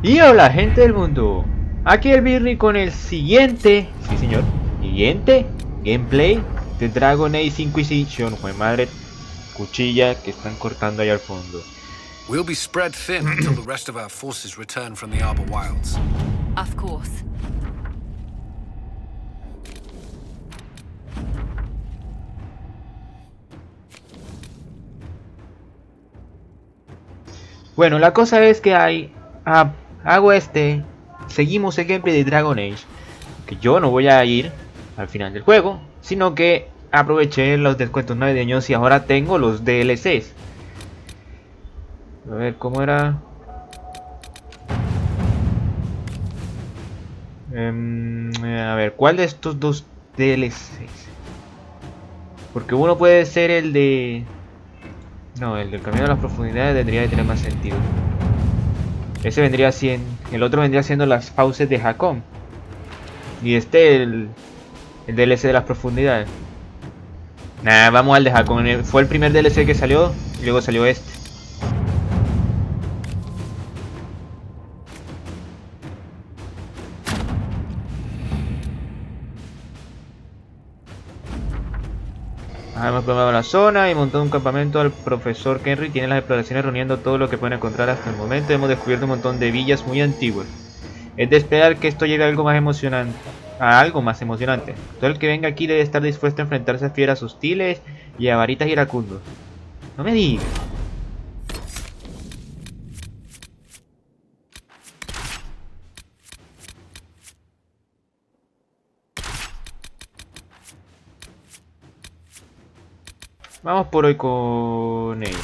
Y hola gente del mundo, aquí el Birri con el siguiente, sí señor, siguiente gameplay de Dragon Age Inquisition. Jue madre, cuchilla que están cortando ahí al fondo. We'll be spread thin until the rest of our forces return from the Arbor Wilds. Of course. Bueno, la cosa es que hago seguimos el gameplay de Dragon Age, que yo no voy a ir al final del juego, sino que aproveché los descuentos navideños y ahora tengo los DLCs. A ver, ¿cómo era? A ver, ¿cuál de estos dos DLCs? Porque uno puede ser el de... No, el del camino a las profundidades tendría que tener más sentido. Ese vendría siendo... El otro vendría siendo las Fauces de Hakkon. Y el DLC de las profundidades. Nah, vamos al de Hakkon. Fue el primer DLC que salió y luego salió este. Hemos explorado la zona y montado un campamento. El profesor Henry tiene las exploraciones reuniendo todo lo que pueden encontrar hasta el momento. Hemos descubierto un montón de villas muy antiguas. Es de esperar que esto llegue a algo más emocionante. Todo el que venga aquí debe estar dispuesto a enfrentarse a fieras hostiles y a varitas iracundos. No me digas. Vamos por hoy con ellos.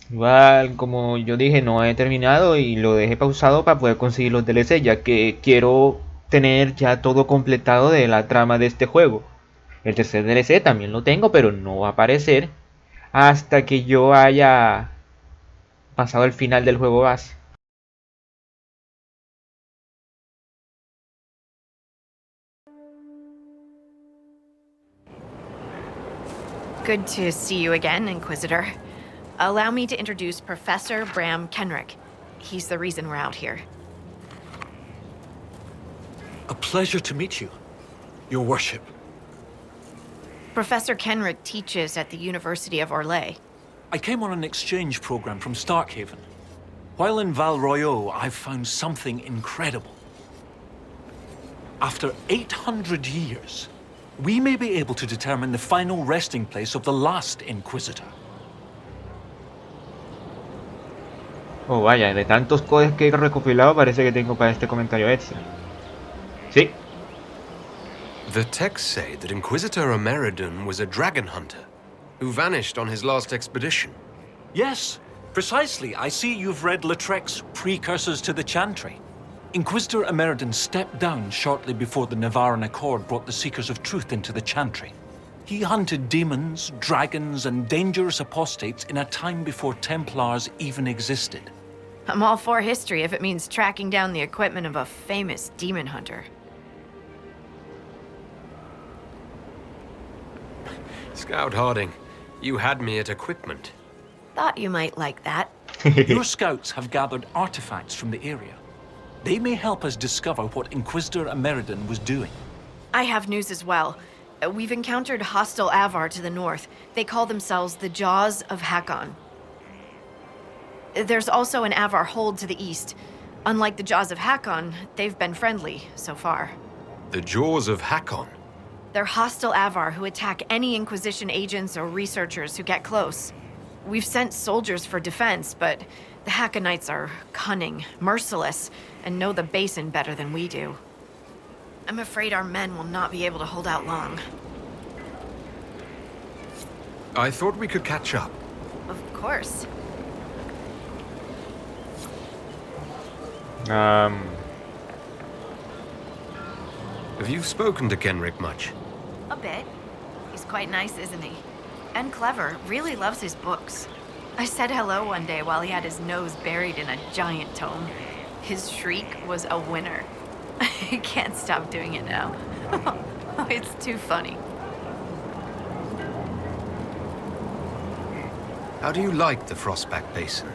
Igual, como yo dije, no he terminado y lo dejé pausado para poder conseguir los DLC, ya que quiero tener ya todo completado de la trama de este juego. El tercer DLC también lo tengo, pero no va a aparecer hasta que yo haya pasado el final del juego base. Good to see you again, Inquisitor. Allow me to introduce Professor Bram Kenrick. He's the reason we're out here. A pleasure to meet you, Your Worship. Professor Kenrick teaches at the University of Orlais. I came on an exchange program from Starkhaven. While in Val Royeaux, I've found something incredible. After 800 years, we may be able to determine the final resting place of the last Inquisitor. Oh vaya, de tantos codes que he recopilado parece que tengo para este comentario extra. Sí. The texts say that Inquisitor Ameridan was a dragon hunter who vanished on his last expedition. Yes, precisely. I see you've read Lautrec's Precursors to the Chantry. Inquisitor Ameridan stepped down shortly before the Nevarran Accord brought the Seekers of Truth into the Chantry. He hunted demons, dragons, and dangerous apostates in a time before Templars even existed. I'm all for history if it means tracking down the equipment of a famous demon hunter. Scout Harding, you had me at equipment. Thought you might like that. Your scouts have gathered artifacts from the area. They may help us discover what Inquisitor Ameridan was doing. I have news as well. We've encountered hostile Avar to the north. They call themselves the Jaws of Hakkon. There's also an Avar hold to the east. Unlike the Jaws of Hakkon, they've been friendly so far. The Jaws of Hakkon. They're hostile Avar who attack any Inquisition agents or researchers who get close. We've sent soldiers for defense, but the Hakkonites are cunning, merciless, and know the basin better than we do. I'm afraid our men will not be able to hold out long. I thought we could catch up. Of course. Have you spoken to Kenrick much? A bit. He's quite nice, isn't he? And clever, really loves his books. I said hello one day while he had his nose buried in a giant tome. His shriek was a winner. I can't stop doing it now. It's too funny. How do you like the Frostback Basin?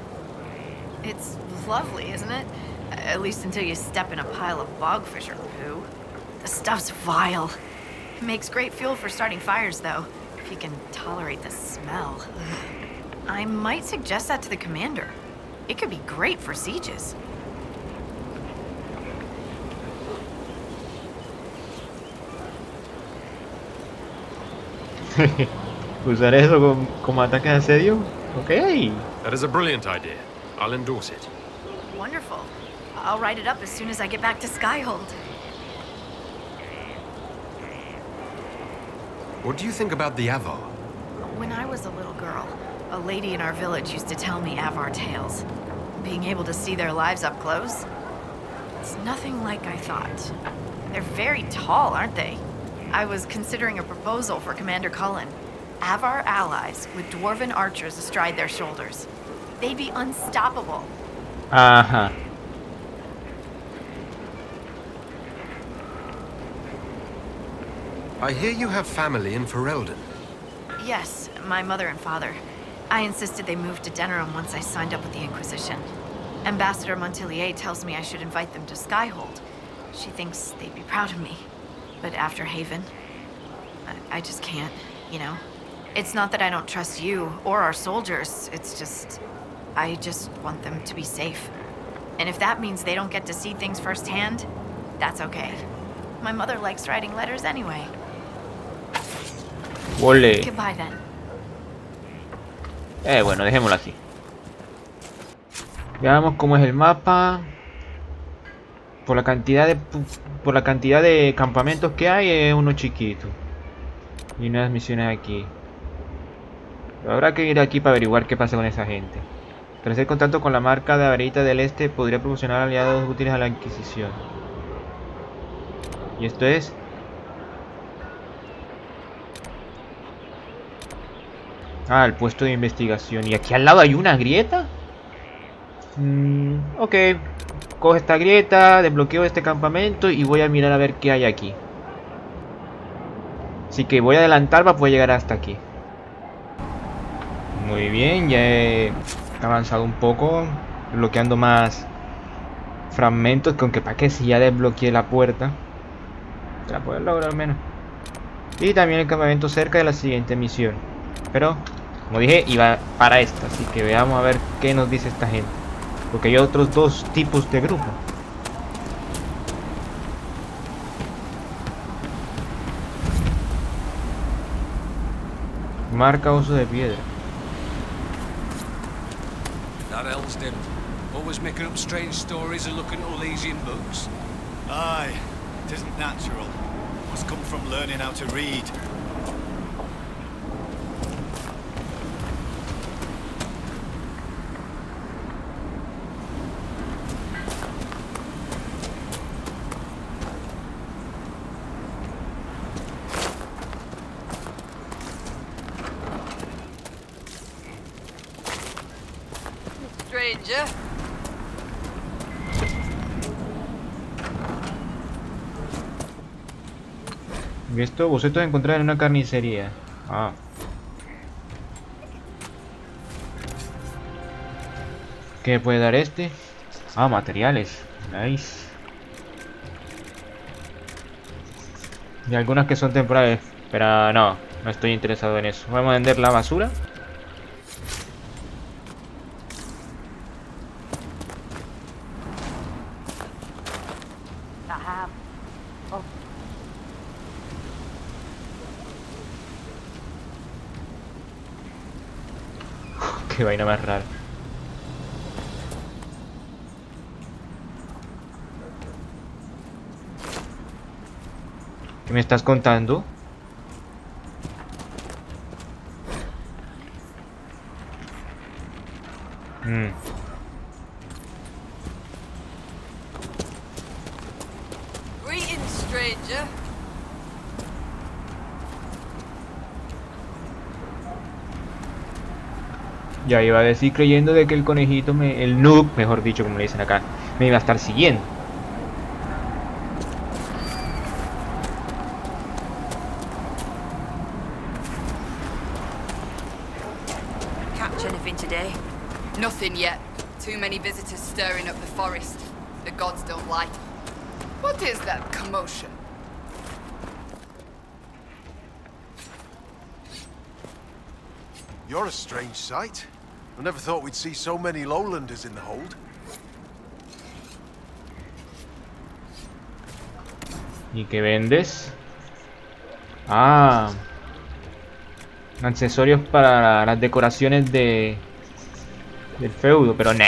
It's lovely, isn't it? At least until you step in a pile of bogfish or poo. The stuff's vile. It makes great fuel for starting fires, though, if you can tolerate the smell. I might suggest that to the commander. It could be great for sieges. ¿Usar eso como ataque de asedio? Ok. That is a brilliant idea. I'll endorse it. Wonderful. I'll write it up as soon as I get back to Skyhold. What do you think about the Avar? When I was a little girl, a lady in our village used to tell me Avar tales. Being able to see their lives up close, it's nothing like I thought. They're very tall, aren't they? I was considering a proposal for Commander Cullen. Avar allies with dwarven archers astride their shoulders. They'd be unstoppable. Ajá. I hear you have family in Ferelden. Yes, my mother and father. I insisted they move to Denerim once I signed up with the Inquisition. Ambassador Montillier tells me I should invite them to Skyhold. She thinks they'd be proud of me. But after Haven, I just can't, you know? It's not that I don't trust you or our soldiers, it's just... I just want them to be safe. And if that means they don't get to see things firsthand, that's okay. My mother likes writing letters anyway. Ole. Goodbye then. Bueno, dejémoslo así. Veamos cómo es el mapa. Por la cantidad de campamentos que hay, es uno chiquito. Y unas misiones aquí. Pero habrá que ir aquí para averiguar qué pasa con esa gente. Tras el contacto con la marca de Varita del Este, podría proporcionar aliados útiles a la Inquisición. Y esto es... Ah, el puesto de investigación. ¿Y aquí al lado hay una grieta? Ok. Cojo esta grieta, desbloqueo este campamento y voy a mirar a ver qué hay aquí. Así que voy a adelantar para poder llegar hasta aquí. Muy bien, ya he avanzado un poco, bloqueando más fragmentos, que aunque para que si ya desbloqueé la puerta, la puedo lograr al menos. Y también el campamento cerca de la siguiente misión. Pero, como dije, iba para esta, así que veamos a ver qué nos dice esta gente. Porque hay otros dos tipos de grupo. Marca uso de piedra. That Elsden. Always making up strange stories and looking at Olesian books. Aye, it isn't natural. Must come from learning how to read. Stranger. Y esto, bocetos encontrados en una carnicería. Ah. ¿Qué me puede dar este? Ah, materiales. Nice. Y algunas que son temporales. Pero no, no estoy interesado en eso. Vamos a vender la basura. Qué vaina más rara. ¿Qué me estás contando? Greetings, stranger. Ya iba a decir creyendo de que el conejito, el noob, mejor dicho, como le dicen acá, me iba a estar siguiendo. Catch anything today? Nothing yet. Too many visitors stirring up the forest. The gods don't like it. What is that commotion? You're a strange sight. I never thought we'd see so many lowlanders in the hold. ¿Y qué vendes? Ah, accesorios para las decoraciones del feudo, pero no.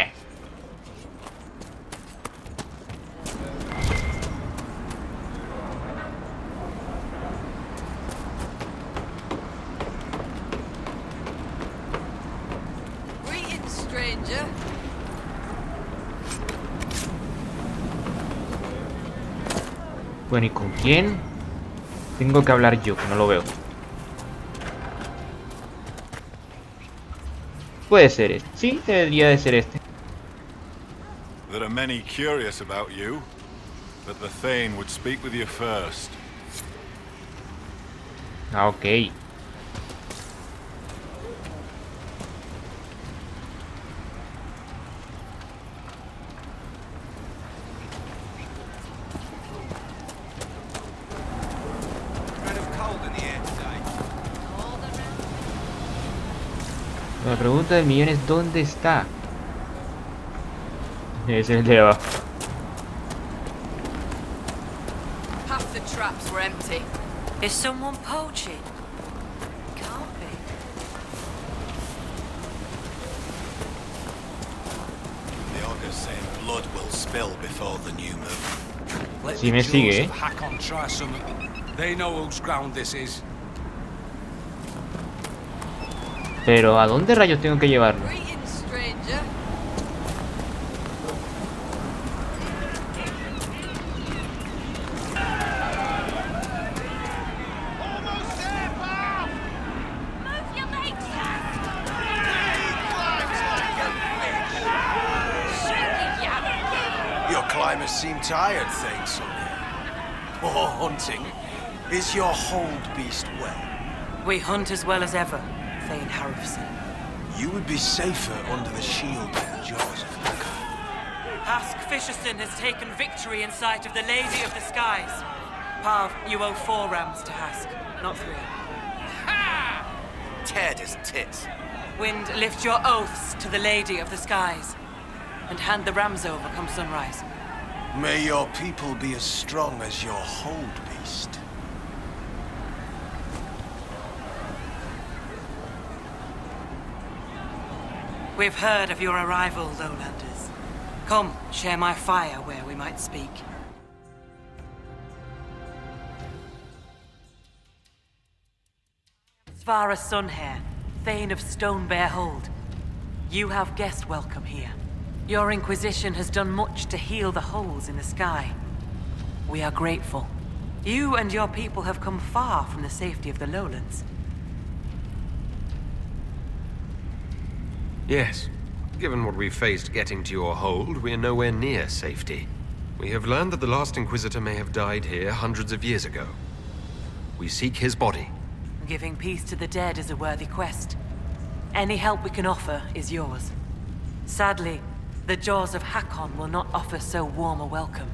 Greetings, stranger. Bueno, ¿y con quién tengo que hablar yo? Que no lo veo. Puede ser este. Sí, debería de ser este. There are many curious about you, but the Thane would speak with you first. Ah, ok. Kind of cold in the air today. La pregunta del millón es ¿dónde está? Ese es el de abajo. Half the traps were empty. Is someone poaching? Can't be. The ogre's saying blood will spill before the new moon. Let Sí the me Jaws sigue, of Hakkon try something. They know whose ground this is. Pero ¿a dónde rayos tengo que llevarlo? Greetings, stranger. Your climbers seem tired, thanks. Or hunting. Is your hold beast well? We hunt as well as ever, Thane Harrison. You would be safer under the shield and jaws of Hakkon. Hask Fisherson has taken victory in sight of the Lady of the Skies. Parv, you owe 4 rams to Hask, not 3. Teared his tits. Wind, lift your oaths to the Lady of the Skies, and hand the rams over come sunrise. May your people be as strong as your hold beast. We've heard of your arrival, Lowlanders. Come, share my fire where we might speak. Svara Sunhair, Thane of Stonebear Hold. You have guest welcome here. Your Inquisition has done much to heal the holes in the sky. We are grateful. You and your people have come far from the safety of the lowlands. Yes. Given what we've faced getting to your hold, we're nowhere near safety. We have learned that the last Inquisitor may have died here hundreds of years ago. We seek his body. Giving peace to the dead is a worthy quest. Any help we can offer is yours. Sadly, the Jaws of Hakkon will not offer so warm a welcome.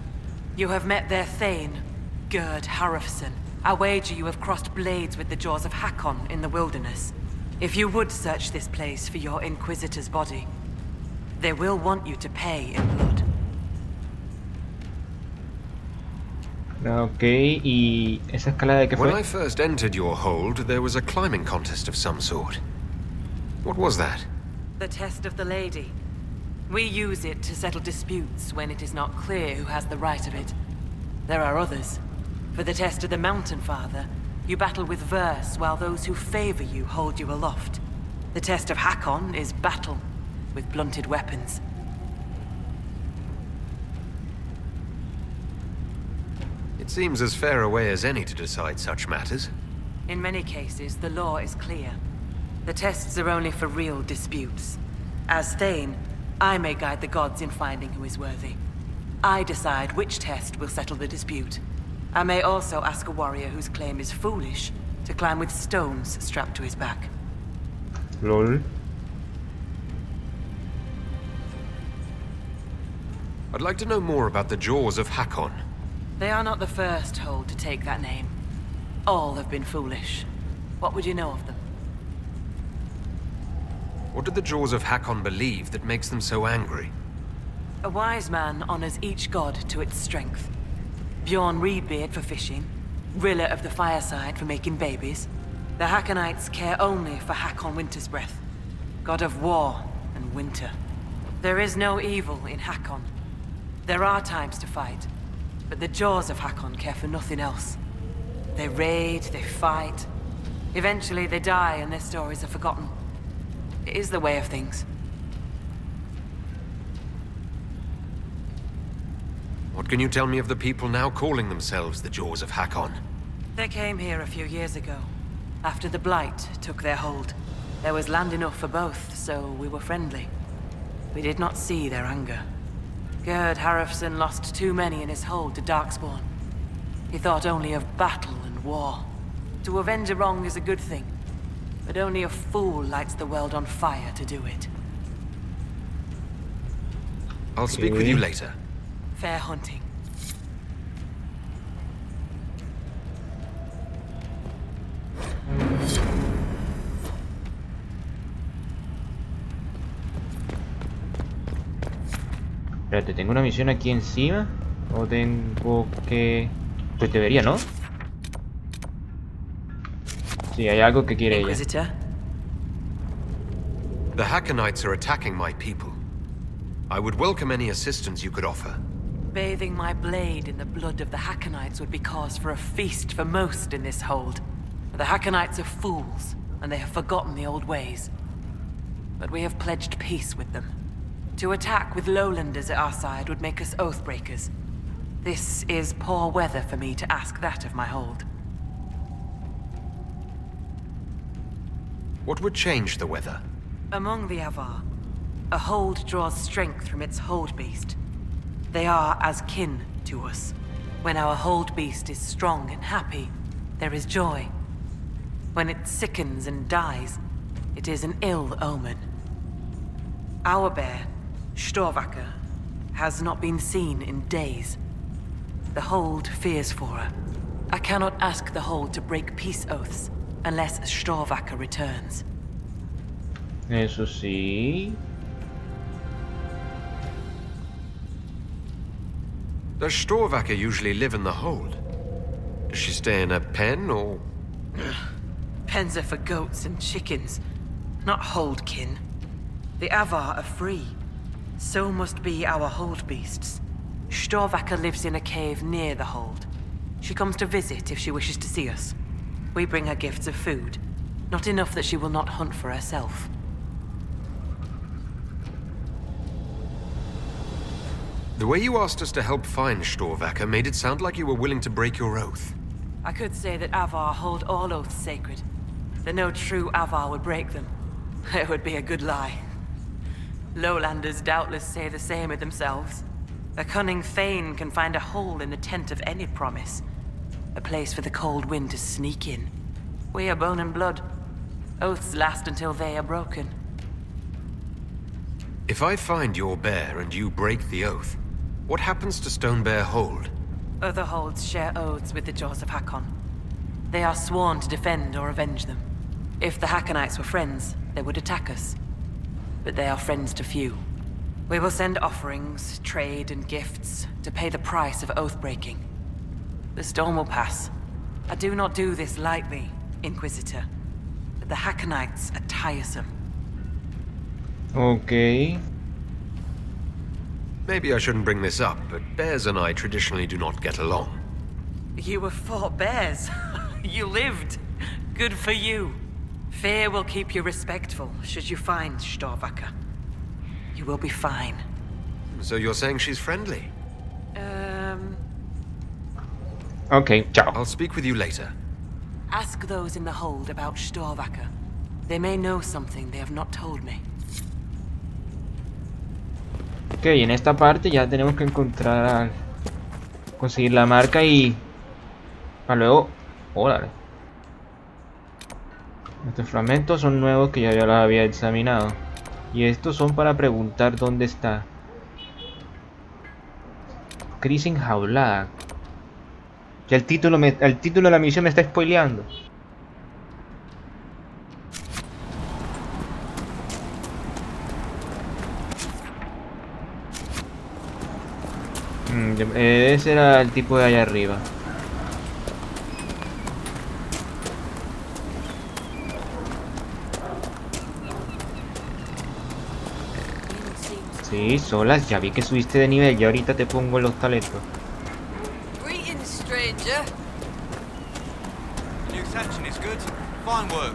You have met their Thane, Gerd Harrison. I wager you have crossed blades with the Jaws of Hakkon in the wilderness. If you would search this place for your Inquisitor's body, they will want you to pay in blood. Ok, ¿y esa escalada de qué When fue? I first entered your hold, there was a climbing contest of some sort. What was that? The test of the lady. We use it to settle disputes when it is not clear who has the right of it. There are others. For the test of the Mountain Father, you battle with verse while those who favor you hold you aloft. The test of Hakkon is battle with blunted weapons. It seems as fair a way as any to decide such matters. In many cases, the law is clear. The tests are only for real disputes. As Thane, I may guide the gods in finding who is worthy. I decide which test will settle the dispute. I may also ask a warrior whose claim is foolish to climb with stones strapped to his back. LOL. I'd like to know more about the Jaws of Hakkon. They are not the first hold to take that name. All have been foolish. What would you know of them? What do the Jaws of Hakkon believe that makes them so angry? A wise man honors each god to its strength. Bjorn Reedbeard for fishing, Rilla of the Fireside for making babies. The Hakkonites care only for Hakkon Winter's Breath, god of war and winter. There is no evil in Hakkon. There are times to fight, but the Jaws of Hakkon care for nothing else. They raid, they fight. Eventually they die and their stories are forgotten. It is the way of things. What can you tell me of the people now calling themselves the Jaws of Hakkon? They came here a few years ago, after the Blight took their hold. There was land enough for both, so we were friendly. We did not see their anger. Gerd Harrofson lost too many in his hold to Darkspawn. He thought only of battle and war. To avenge a wrong is a good thing, but only a fool lights the world on fire to do it. I'll speak with you later. Fair hunting. Espérate, ¿tengo una misión aquí encima? ¿O tengo que...? Pues debería, ¿no? Sí, hay algo que quiere ella. Inquisitor? The Hakkonites are attacking my people. I would welcome any assistance you could offer. Bathing my blade in the blood of the Hakkonites would be cause for a feast for most in this hold. The Hakkonites are fools, and they have forgotten the old ways. But we have pledged peace with them. To attack with lowlanders at our side would make us oathbreakers. This is poor weather for me to ask that of my hold. What would change the weather? Among the Avar, a hold draws strength from its hold beast. They are as kin to us. When our hold beast is strong and happy, there is joy. When it sickens and dies, it is an ill omen. Our bear, Storvacker, has not been seen in days. The hold fears for her. I cannot ask the hold to break peace oaths unless Storvacker returns. Eso sí. Does Storvacker usually live in the hold? Does she stay in a pen, or...? Pens are for goats and chickens, not hold kin. The Avar are free. So must be our hold beasts. Storvacker lives in a cave near the hold. She comes to visit if she wishes to see us. We bring her gifts of food, not enough that she will not hunt for herself. The way you asked us to help find Storvacker made it sound like you were willing to break your oath. I could say that Avar hold all oaths sacred, that no true Avar would break them. It would be a good lie. Lowlanders doubtless say the same of themselves. A cunning Thane can find a hole in the tent of any promise. A place for the cold wind to sneak in. We are bone and blood. Oaths last until they are broken. If I find your bear and you break the oath, what happens to Stone Bear Hold? Other holds share oaths with the Jaws of Hakkon. They are sworn to defend or avenge them. If the Hakkonites were friends, they would attack us. But they are friends to few. We will send offerings, trade, and gifts to pay the price of oath-breaking. The storm will pass. I do not do this lightly, Inquisitor. But the Hakkonites are tiresome. Ok. Maybe I shouldn't bring this up, but bears and I traditionally do not get along. You were fought bears. You lived. Good for you. Fear will keep you respectful should you find Storvacker. You will be fine. So you're saying she's friendly? Ok, chao. I'll speak with you later. Ask those in the hold about Storvacker. They may know something they have not told me. Ok, en esta parte ya tenemos que encontrar... conseguir la marca y... para luego... ¡Órale! Estos fragmentos son nuevos que ya yo los había examinado. Y estos son para preguntar dónde está. Crisis enjaulada. Ya el título de la misión me está spoileando. Ese era el tipo de allá arriba. Sí, solas, ya vi que subiste de nivel, ya ahorita te pongo los talentos. Greetings, stranger. New section is good. Fine work.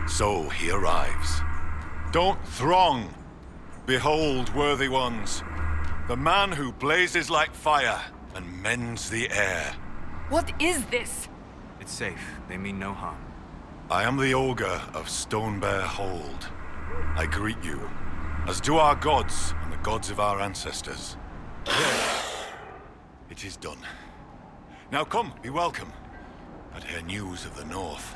So he arrives. Don't throng. Behold, worthy ones, the man who blazes like fire and mends the air. What is this? It's safe. They mean no harm. I am the Ogre of Stonebear Hold. I greet you, as do our gods and the gods of our ancestors. There. It is done. Now come, be welcome, and hear news of the North.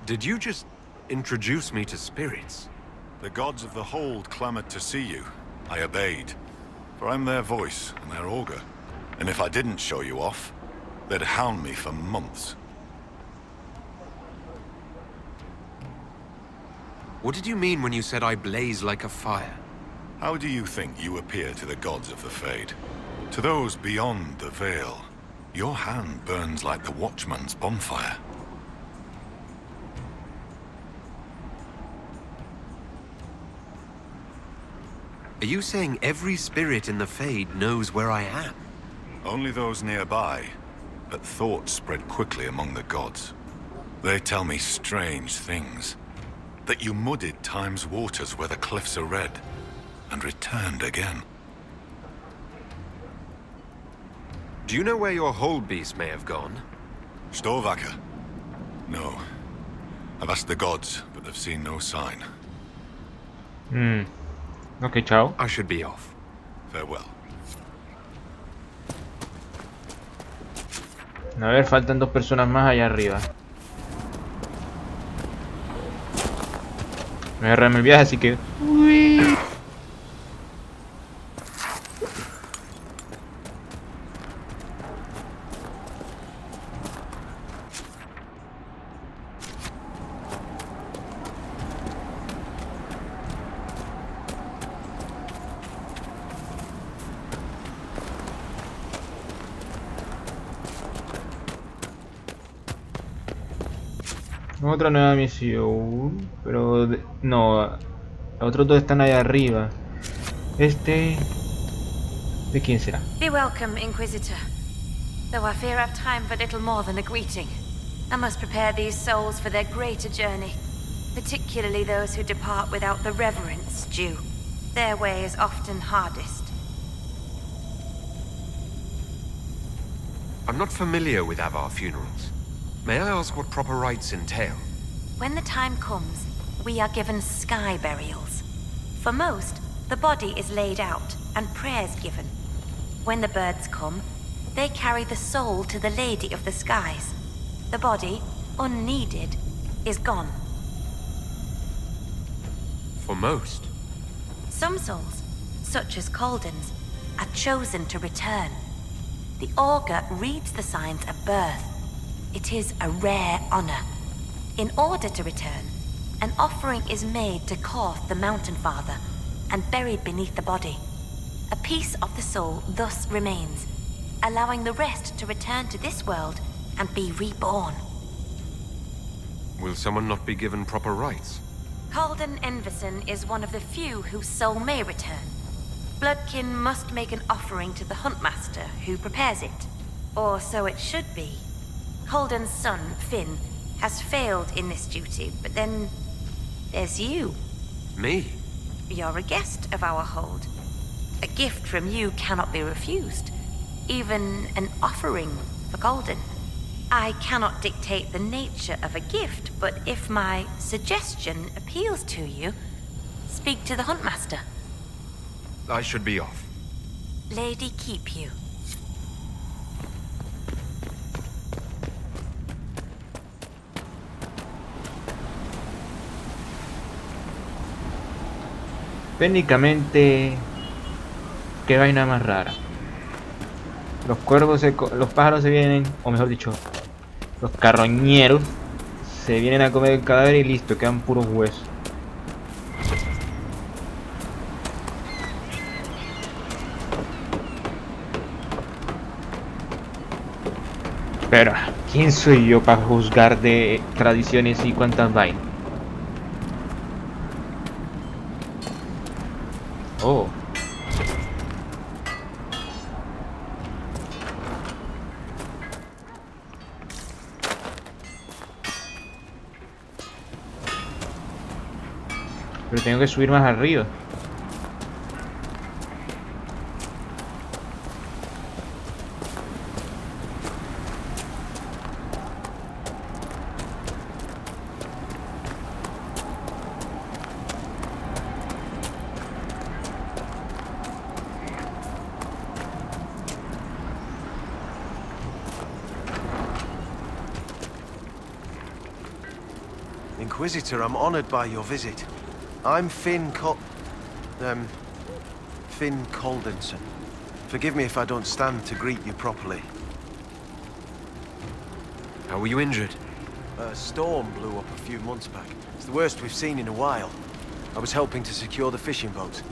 Did you just introduce me to spirits? The gods of the Hold clamored to see you. I obeyed, for I'm their voice and their augur. And if I didn't show you off, they'd hound me for months. What did you mean when you said I blaze like a fire? How do you think you appear to the gods of the Fade? To those beyond the Veil, your hand burns like the Watchman's bonfire. Are you saying every spirit in the Fade knows where I am? Only those nearby, but thoughts spread quickly among the gods. They tell me strange things. That you muddied time's waters where the cliffs are red, and returned again. Do you know where your Hold beast may have gone? Storvaker? No. I've asked the gods, but they've seen no sign. Ok, chao. I should be off. Farewell. A ver, faltan 2 personas más allá arriba. Me voy a agarrarme el viaje, así que... Uy. Otra nueva misión, pero no, los otros 2 están allá arriba. ¿De quién será? Be welcome, Inquisitor. Though I fear I've time for little more than a greeting. I must prepare these souls for their greater journey, particularly those who depart without the reverence due. Their way is often hardest. I'm not familiar with Avar funerals. May I ask what proper rites entail? When the time comes, we are given sky burials. For most, the body is laid out and prayers given. When the birds come, they carry the soul to the Lady of the Skies. The body, unneeded, is gone. For most? Some souls, such as Calden's, are chosen to return. The augur reads the signs at birth. It is a rare honor. In order to return, an offering is made to Korth the Mountain Father and buried beneath the body. A piece of the soul thus remains, allowing the rest to return to this world and be reborn. Will someone not be given proper rites? Calden Enverson is one of the few whose soul may return. Bloodkin must make an offering to the Huntmaster, who prepares it. Or so it should be. Calden's son, Finn, has failed in this duty, but then there's you. Me? You're a guest of our hold. A gift from you cannot be refused. Even an offering for Calden. I cannot dictate the nature of a gift, but if my suggestion appeals to you, speak to the Huntmaster. I should be off. Lady keep you. Técnicamente, qué vaina más rara. Los cuervos, los pájaros se vienen, o mejor dicho, los carroñeros se vienen a comer el cadáver y listo, quedan puros huesos. Pero, ¿quién soy yo para juzgar de tradiciones y cuántas vainas? Oh. Pero tengo que subir más arriba. Inquisitor, I'm honored by your visit. I'm Finn Coldenson. Forgive me if I don't stand to greet you properly. How were you injured? A storm blew up a few months back. It's the worst we've seen in a while. I was helping to secure the fishing boat.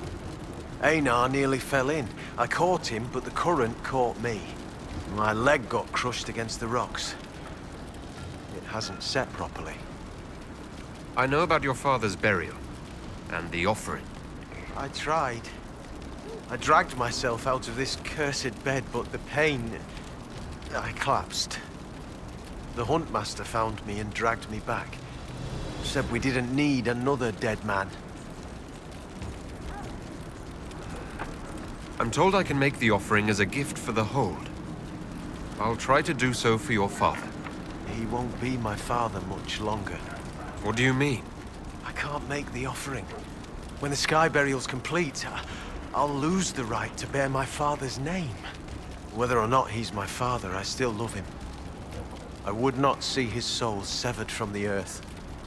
Einar nearly fell in. I caught him, but the current caught me. My leg got crushed against the rocks. It hasn't set properly. I know about your father's burial, and the offering. I tried. I dragged myself out of this cursed bed, but the pain... I collapsed. The huntmaster found me and dragged me back. Said we didn't need another dead man. I'm told I can make the offering as a gift for the hold. I'll try to do so for your father. He won't be my father much longer. What do you mean? I can't make the offering. When the sky burial's complete, I'll lose the right to bear my father's name. Whether or not he's my father, I still love him. I would not see his soul severed from the earth,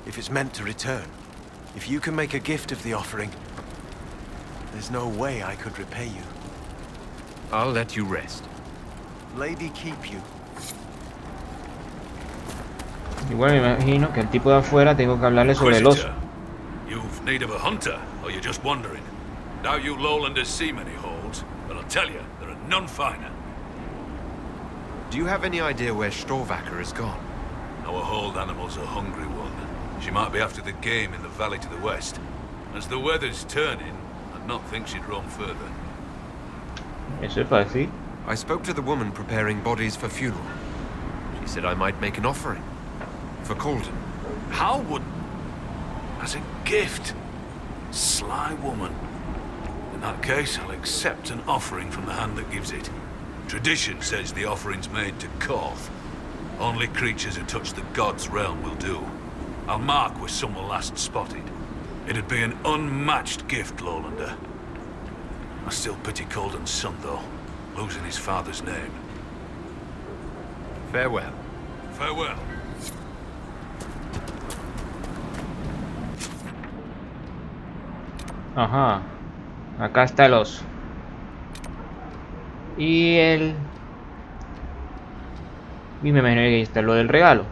if it's meant to return. If you can make a gift of the offering, there's no way I could repay you. I'll let you rest. Lady keep you. Igual me imagino que al tipo de afuera tengo que hablarle sobre el oso. You've need of a hunter, or you're just wandering? Now you lowlanders see many holds, but I'll tell you, there are none finer. Do you have any idea where Storvacker has gone? Our hold animal's a hungry one. She might be after the game in the valley to the west. As the weather's turning, I'd not think she'd roam further. Eso es fácil. I spoke to the woman preparing bodies for funeral. She said I might make an offering. For Colden. How would... As a gift? Sly woman. In that case, I'll accept an offering from the hand that gives it. Tradition says the offering's made to Koth. Only creatures who touch the god's realm will do. I'll mark where some were last spotted. It'd be an unmatched gift, Lowlander. I still pity Colden's son, though, losing his father's name. Farewell. Farewell. Ajá. Acá está el oso. Y el... Y me imagino que ahí está lo del regalo.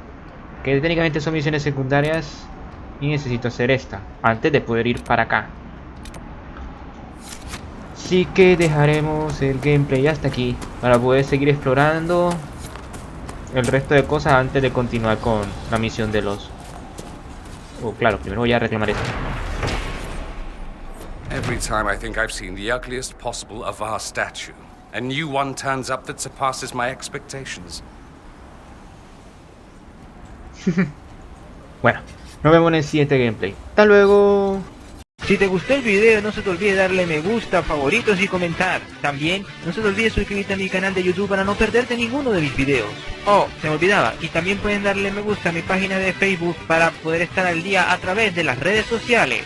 Que técnicamente son misiones secundarias. Y necesito hacer esta antes de poder ir para acá. Así que dejaremos el gameplay hasta aquí. Para poder seguir explorando el resto de cosas antes de continuar con la misión del oso. Oh, claro, primero voy a reclamar esto. Every time I think I've seen the ugliest possible of our statue, a new one turns up that surpasses my expectations. Bueno, nos vemos en el siguiente gameplay. ¡Hasta luego! Si te gustó el video, no se te olvide darle me gusta, favoritos y comentar. También, no se te olvide suscribirte a mi canal de YouTube para no perderte ninguno de mis videos. Oh, se me olvidaba, y también pueden darle me gusta a mi página de Facebook para poder estar al día a través de las redes sociales.